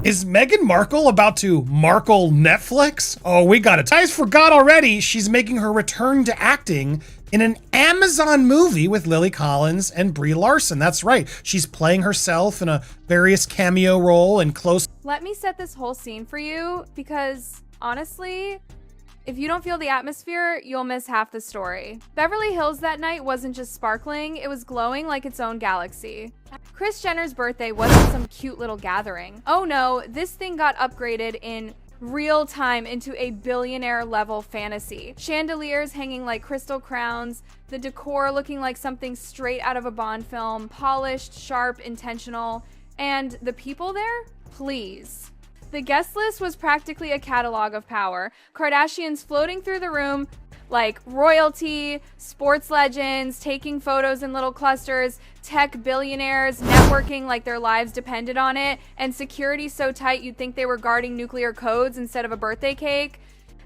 Is Meghan Markle about to Markle Netflix? Oh, we got it. I forgot already. She's making her return to acting in an Amazon movie with Lily Collins and Brie Larson. That's right. She's playing herself in a various cameo role and close. Let me set this whole scene for you because honestly, if you don't feel the atmosphere, you'll miss half the story. Beverly Hills that night wasn't just sparkling, it was glowing like its own galaxy. Kris Jenner's birthday wasn't some cute little gathering. Oh no, this thing got upgraded in real time into a billionaire level fantasy. Chandeliers hanging like crystal crowns, the decor looking like something straight out of a Bond film, polished, sharp, intentional, and the people there? Please. The guest list was practically a catalog of power. Kardashians floating through the room like royalty, sports legends, taking photos in little clusters, tech billionaires networking like their lives depended on it, and security so tight you'd think they were guarding nuclear codes instead of a birthday cake.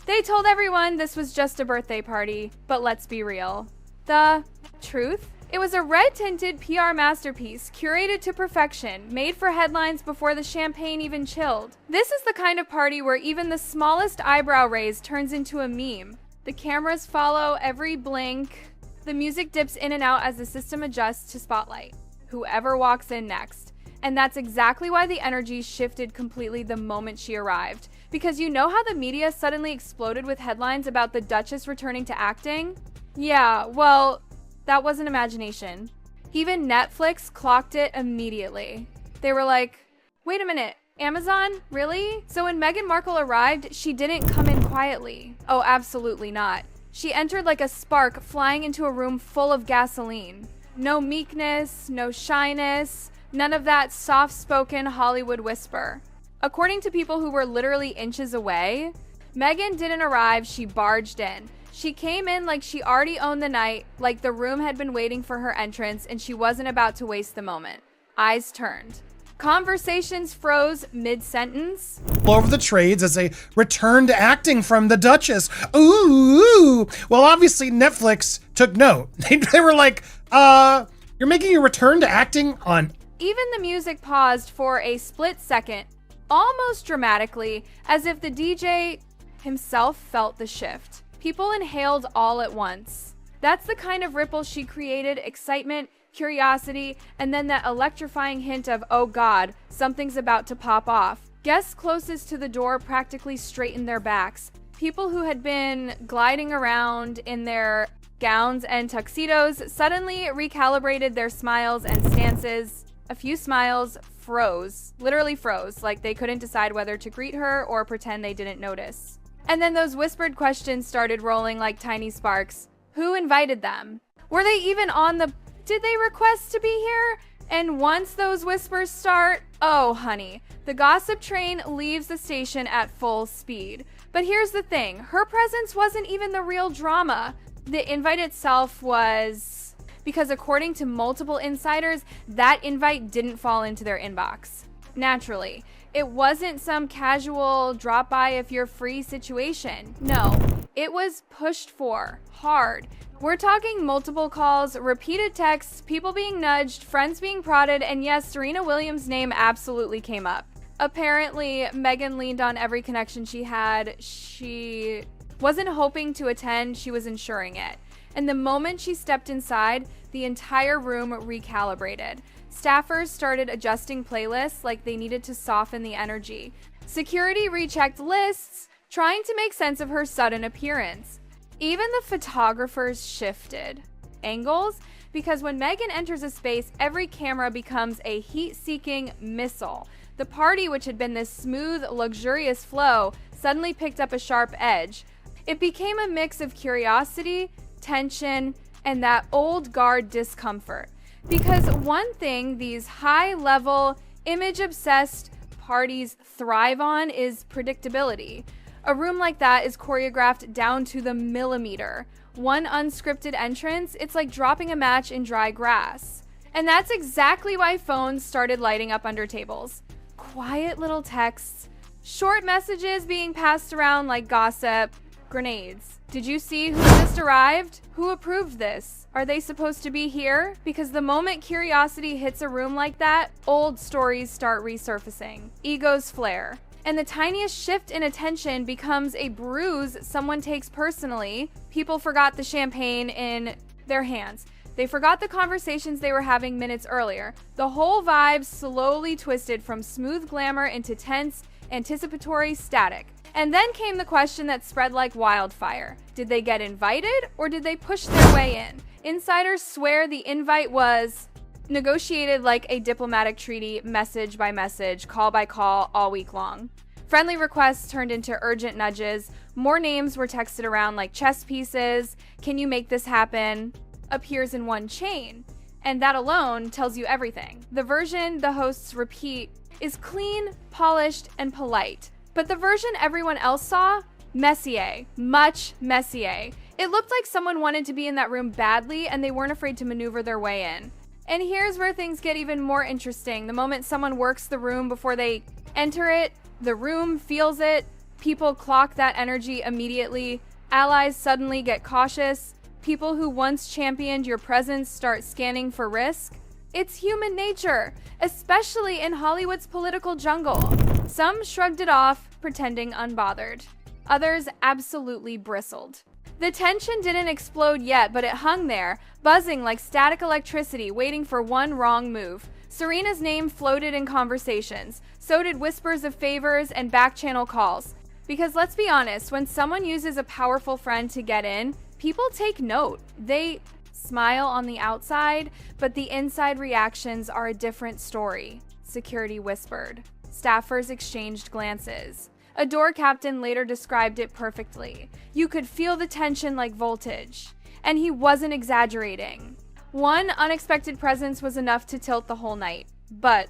They told everyone this was just a birthday party, but let's be real. The truth? It was a red-tinted PR masterpiece, curated to perfection, made for headlines before the champagne even chilled. This is the kind of party where even the smallest eyebrow raise turns into a meme. The cameras follow every blink. The music dips in and out as the system adjusts to spotlight whoever walks in next. And that's exactly why the energy shifted completely the moment she arrived. Because you know how the media suddenly exploded with headlines about the Duchess returning to acting? Yeah, well, that wasn't imagination. Even Netflix clocked it immediately. They were like, wait a minute, Amazon? Really? So when Meghan Markle arrived, she didn't come in quietly. Oh, absolutely not. She entered like a spark flying into a room full of gasoline. No meekness, no shyness, none of that soft-spoken Hollywood whisper. According to people who were literally inches away, Meghan didn't arrive, she barged in. She came in like she already owned the night, like the room had been waiting for her entrance and she wasn't about to waste the moment. Eyes turned. Conversations froze mid-sentence. All over the trades as a return to acting from the Duchess. Ooh. Well, obviously Netflix took note. They were like, you're making a return to acting on... Even the music paused for a split second, almost dramatically, as if the DJ himself felt the shift. People inhaled all at once. That's the kind of ripple she created, excitement, curiosity, and then that electrifying hint of, oh God, something's about to pop off. Guests closest to the door practically straightened their backs. People who had been gliding around in their gowns and tuxedos suddenly recalibrated their smiles and stances. A few smiles froze, literally froze, like they couldn't decide whether to greet her or pretend they didn't notice. And then those whispered questions started rolling like tiny sparks. Who invited them? Were they even on the... Did they request to be here? And once those whispers start, oh honey, the gossip train leaves the station at full speed. But here's the thing, her presence wasn't even the real drama. The invite itself was... Because according to multiple insiders, that invite didn't fall into their inbox. Naturally. It wasn't some casual drop by if you're free situation. No, it was pushed for, hard. We're talking multiple calls, repeated texts, people being nudged, friends being prodded, and yes, Serena Williams' name absolutely came up. Apparently, Meghan leaned on every connection she had. She wasn't hoping to attend, she was ensuring it. And the moment she stepped inside, the entire room recalibrated. Staffers started adjusting playlists like they needed to soften the energy. Security rechecked lists, trying to make sense of her sudden appearance. Even the photographers shifted angles because when Meghan enters a space, every camera becomes a heat-seeking missile. The party, which had been this smooth, luxurious flow, suddenly picked up a sharp edge. It became a mix of curiosity, tension, and that old guard discomfort. Because one thing these high-level, image-obsessed parties thrive on is predictability. A room like that is choreographed down to the millimeter. One unscripted entrance, it's like dropping a match in dry grass. And that's exactly why phones started lighting up under tables. Quiet little texts, short messages being passed around like gossip, Grenades. Did you see who just arrived? Who approved this? Are they supposed to be here? Because the moment curiosity hits a room like that, old stories start resurfacing. Egos flare. And the tiniest shift in attention becomes a bruise someone takes personally. People forgot the champagne in their hands. They forgot the conversations they were having minutes earlier. The whole vibe slowly twisted from smooth glamour into tense, anticipatory static. And then came the question that spread like wildfire. Did they get invited or did they push their way in? Insiders swear the invite was negotiated like a diplomatic treaty, message by message, call by call, all week long. Friendly requests turned into urgent nudges. More names were texted around like chess pieces. Can you make this happen? Appears in one chain. And that alone tells you everything. The version the hosts repeat is clean, polished, and polite. But the version everyone else saw? Messier. Much messier. It looked like someone wanted to be in that room badly and they weren't afraid to maneuver their way in. And here's where things get even more interesting. The moment someone works the room before they enter it, the room feels it. People clock that energy immediately. Allies suddenly get cautious. People who once championed your presence start scanning for risk. It's human nature, especially in Hollywood's political jungle. Some shrugged it off, pretending unbothered. Others absolutely bristled. The tension didn't explode yet, but it hung there, buzzing like static electricity, waiting for one wrong move. Serena's name floated in conversations. So did whispers of favors and back-channel calls. Because let's be honest, when someone uses a powerful friend to get in, people take note. They smile on the outside, but the inside reactions are a different story. Security whispered. Staffers exchanged glances. A door captain later described it perfectly. You could feel the tension like voltage. And he wasn't exaggerating. One unexpected presence was enough to tilt the whole night. But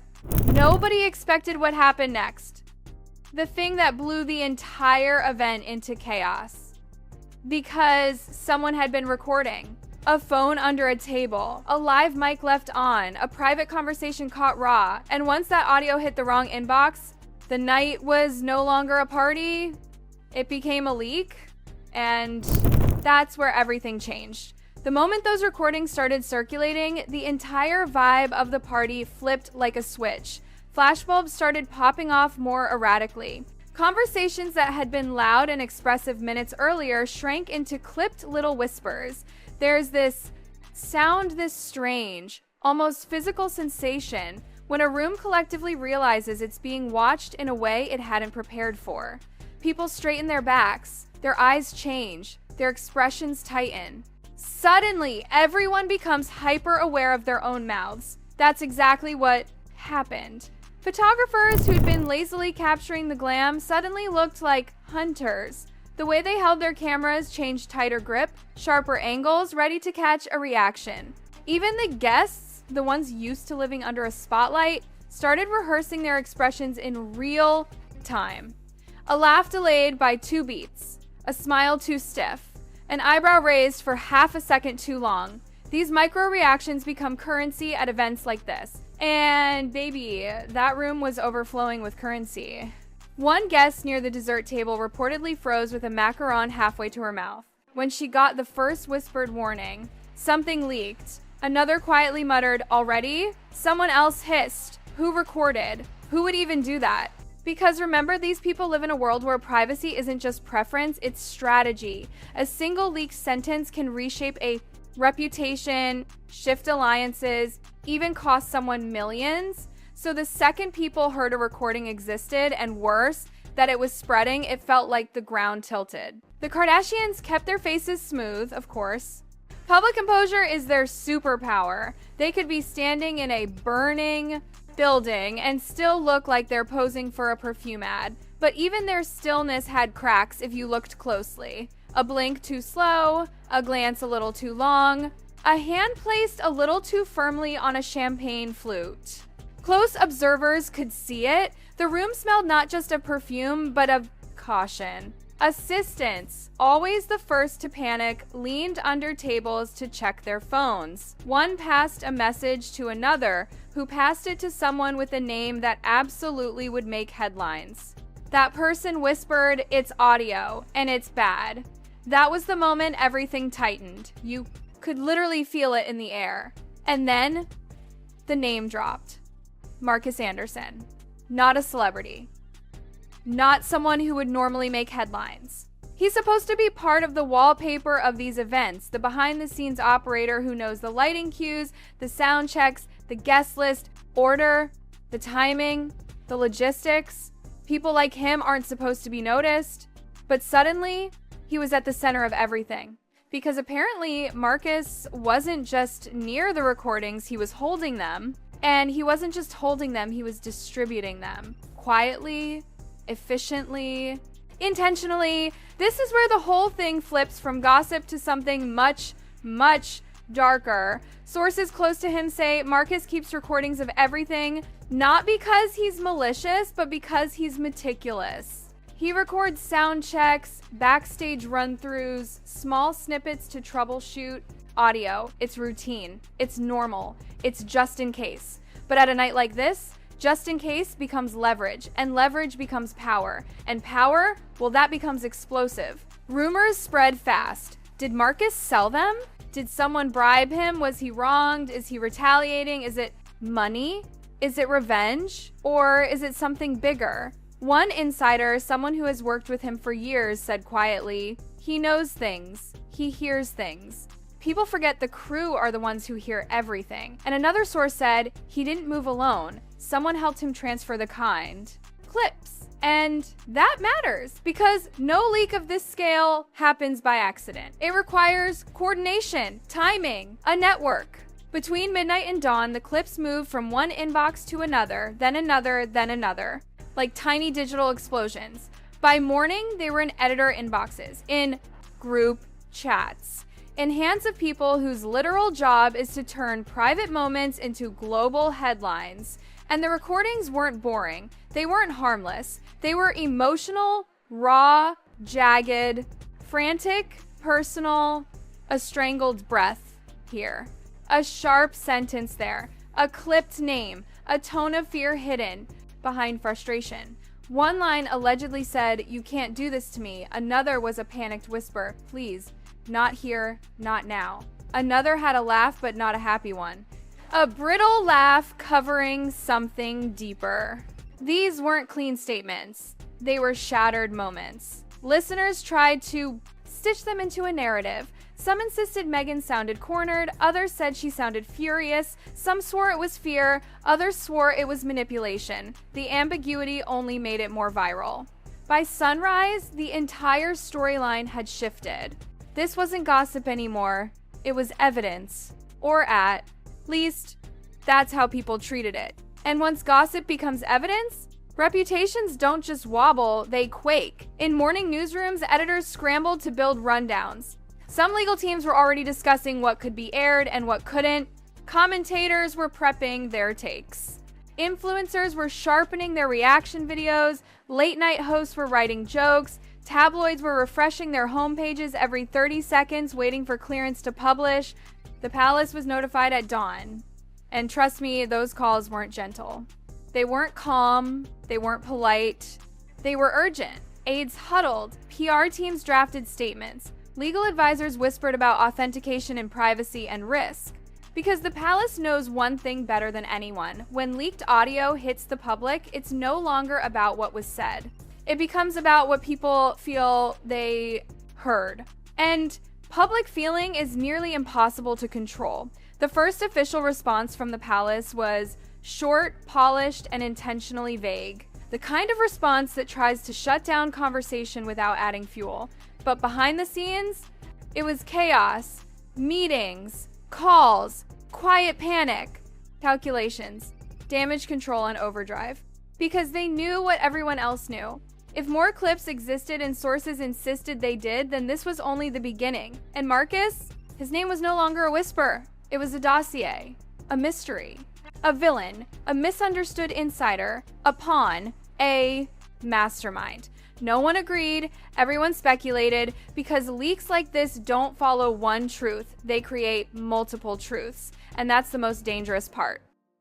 nobody expected what happened next. The thing that blew the entire event into chaos. Because someone had been recording. A phone under a table, a live mic left on, a private conversation caught raw, and once that audio hit the wrong inbox, the night was no longer a party, it became a leak, and that's where everything changed. The moment those recordings started circulating, the entire vibe of the party flipped like a switch. Flashbulbs started popping off more erratically. Conversations that had been loud and expressive minutes earlier shrank into clipped little whispers. There's this sound, this strange, almost physical sensation when a room collectively realizes it's being watched in a way it hadn't prepared for. People straighten their backs, their eyes change, their expressions tighten. Suddenly, everyone becomes hyper aware of their own mouths. That's exactly what happened. Photographers who'd been lazily capturing the glam suddenly looked like hunters. The way they held their cameras changed, tighter grip, sharper angles, ready to catch a reaction. Even the guests, the ones used to living under a spotlight, started rehearsing their expressions in real time. A laugh delayed by 2 beats, a smile too stiff, an eyebrow raised for half a second too long. These micro reactions become currency at events like this. And baby, that room was overflowing with currency. One guest near the dessert table reportedly froze with a macaron halfway to her mouth. When she got the first whispered warning, something leaked. Another quietly muttered, "Already?" Someone else hissed, "Who recorded? Who would even do that?" Because remember, these people live in a world where privacy isn't just preference, it's strategy. A single leaked sentence can reshape a reputation, shift alliances, even cost someone millions. So the second people heard a recording existed, and worse, that it was spreading, it felt like the ground tilted. The Kardashians kept their faces smooth, of course. Public composure is their superpower. They could be standing in a burning building and still look like they're posing for a perfume ad. But even their stillness had cracks if you looked closely. A blink too slow, a glance a little too long, a hand placed a little too firmly on a champagne flute. Close observers could see it. The room smelled not just of perfume, but of caution. Assistants, always the first to panic, leaned under tables to check their phones. One passed a message to another, who passed it to someone with a name that absolutely would make headlines. That person whispered, "It's audio, and it's bad." That was the moment everything tightened. You could literally feel it in the air. And then the name dropped. Markus Anderson. Not a celebrity. Not someone who would normally make headlines. He's supposed to be part of the wallpaper of these events, the behind-the-scenes operator who knows the lighting cues, the sound checks, the guest list, order, the timing, the logistics. People like him aren't supposed to be noticed. But suddenly, he was at the center of everything. Because apparently, Markus wasn't just near the recordings, he was holding them. And he wasn't just holding them, he was distributing them. Quietly, efficiently, intentionally. This is where the whole thing flips from gossip to something much, much darker. Sources close to him say Markus keeps recordings of everything, not because he's malicious, but because he's meticulous. He records sound checks, backstage run-throughs, small snippets to troubleshoot audio. It's routine. It's normal. It's just in case. But at a night like this, just in case becomes leverage, and leverage becomes power. And power, well, that becomes explosive. Rumors spread fast. Did Markus sell them? Did someone bribe him? Was he wronged? Is he retaliating? Is it money? Is it revenge? Or is it something bigger? One insider, someone who has worked with him for years, said quietly, "He knows things. He hears things." People forget the crew are the ones who hear everything. And another source said, "He didn't move alone. Someone helped him transfer the clips." And that matters because no leak of this scale happens by accident. It requires coordination, timing, a network. Between midnight and dawn, the clips moved from one inbox to another, then another, then another, like tiny digital explosions. By morning, they were in editor inboxes, in group chats, in hands of people whose literal job is to turn private moments into global headlines. And the recordings weren't boring. They weren't harmless. They were emotional, raw, jagged, frantic, personal, a strangled breath here, a sharp sentence there, a clipped name, a tone of fear hidden behind frustration. One line allegedly said, "You can't do this to me." Another was a panicked whisper, "Please, not here, not now." Another had a laugh, but not a happy one. A brittle laugh covering something deeper. These weren't clean statements. They were shattered moments. Listeners tried to stitch them into a narrative. Some insisted Meghan sounded cornered. Others said she sounded furious. Some swore it was fear. Others swore it was manipulation. The ambiguity only made it more viral. By sunrise, the entire storyline had shifted. This wasn't gossip anymore. It was evidence. Or at least, that's how people treated it. And once gossip becomes evidence, reputations don't just wobble, they quake. In morning newsrooms, editors scrambled to build rundowns. Some legal teams were already discussing what could be aired and what couldn't. Commentators were prepping their takes. Influencers were sharpening their reaction videos. Late night hosts were writing jokes. Tabloids were refreshing their homepages every 30 seconds, waiting for clearance to publish. The palace was notified at dawn. And trust me, those calls weren't gentle. They weren't calm. They weren't polite. They were urgent. Aides huddled. PR teams drafted statements. Legal advisors whispered about authentication and privacy and risk. Because the palace knows one thing better than anyone. When leaked audio hits the public, it's no longer about what was said. It becomes about what people feel they heard. And public feeling is nearly impossible to control. The first official response from the palace was short, polished, and intentionally vague. The kind of response that tries to shut down conversation without adding fuel. But behind the scenes, it was chaos, meetings, calls, quiet panic, calculations, damage control, and overdrive. Because they knew what everyone else knew. If more clips existed and sources insisted they did, then this was only the beginning. And Markus, his name was no longer a whisper. It was a dossier, a mystery, a villain, a misunderstood insider, a pawn, a mastermind. No one agreed, everyone speculated, because leaks like this don't follow one truth, they create multiple truths. And that's the most dangerous part.